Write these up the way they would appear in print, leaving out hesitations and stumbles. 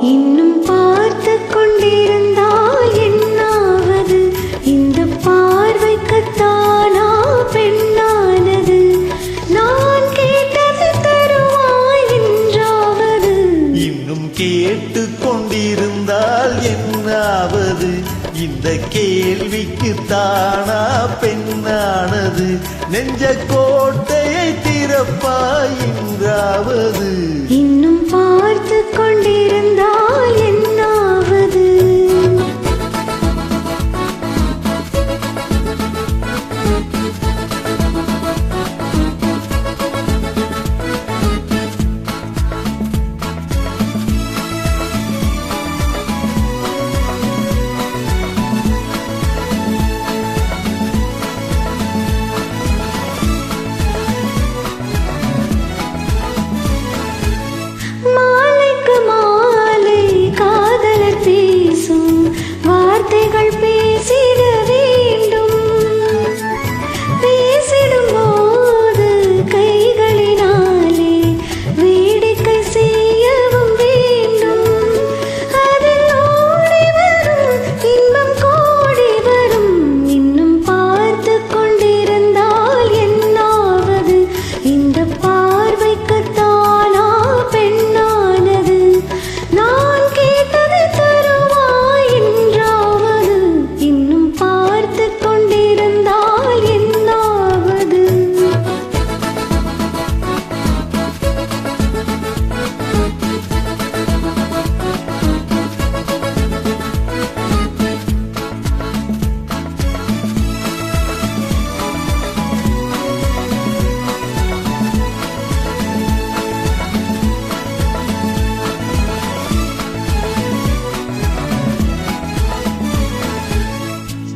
இன்னும் பார்த்து கொண்டிருந்தால் என்னாவது? இந்த பார்வைக்குத்தானா பெண்ணானது? நான் கேட்டது தருவாய் என்றாவது? இன்னும் கேட்டு கொண்டிருந்தால் என்னாவது? இந்த கேள்விக்கு தானா பெண்ணானது? நெஞ்ச கோட்டையை திறப்பாய் என்றாவது? இன்னும் பார்த்து கொண்டிருந்தால் என்னாவது? மாலைக்கு மாலை காதலர் பேசும் வார்த்தைகள் பேசிட வேண்டும். பேசிடும் போது கைகளினாலே வேடிக்கை செய்யவும் வேண்டும். அதில் ஓடி வரும் இன்பம் கோடி வரும். இன்னும் பார்த்து கொண்டிருந்தால் என்னாவது? இந்த பார்வைக்குத்தானா பெண்ணானது? நான் கேட்டது தருவாய் என்றாவது? இன்னும் பார்த்து கொண்டிருந்தால் என்னாவது?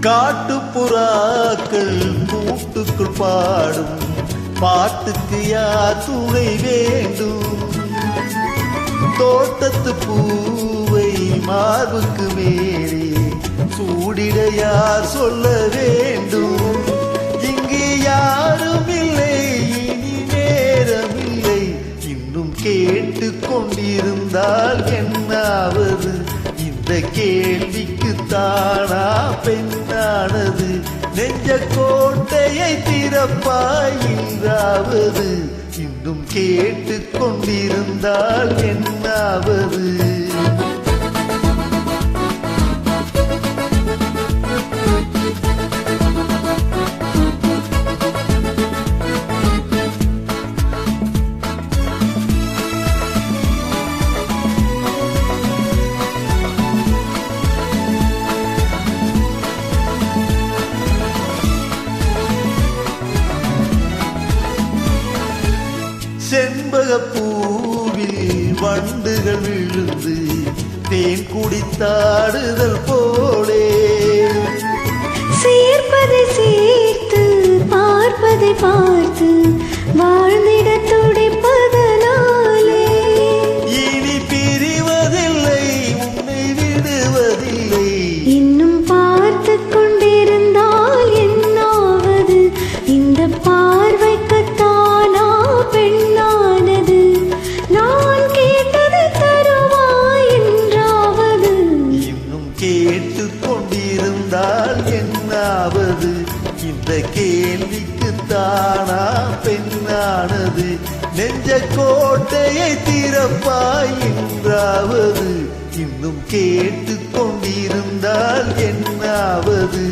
காட்டுப்புறாக்கள் கூட்டுக்குள் பாடும் பாட்டுக்கு யார் துணை வேண்டும்? தோட்டத்து பூவை மார்புக்கு மேலே சூடிட யார் சொல்ல வேண்டும்? இங்கு யாரும் இல்லை, இனி நேரமில்லை. இன்னும் கேட்டு கொண்டிருந்தால் என்னாவது? இந்த கேள்விக்கு தானா பெண்ணானது? நெஞ்ச கோட்டையை திறப்பாய் என்றாவது? இன்னும் கேட்டு கொண்டிருந்தால் என்னாவது? செண்பகப்பூவில் வண்டுகள் விழுந்து தேன் குடித்தாடுதல் போலே சேர்ப்பதை சேர்த்து பார்ப்பதை பார்த்து வாழ்ந்திட துடிப்பதனாலே இனி பிரிவதில்லை, உன்னை விடுவதில்லை. இன்னும் பார்த்து கொண்டிருந்தால் என்னாவது? இந்த பார்வைக்குத்தானா பெண்ணானது? நான் கேட்டது தருவாய் என்றாவது? இன்னும் கேட்டு கொண்டிருந்தால் என்னாவது? இந்த கேள்விக்கு தானா பெண்ணானது? நெஞ்ச கோட்டையை திறப்பாய் என்றாவது? இன்னும் கேட்டு கொண்டிருந்தால் என்னாவது?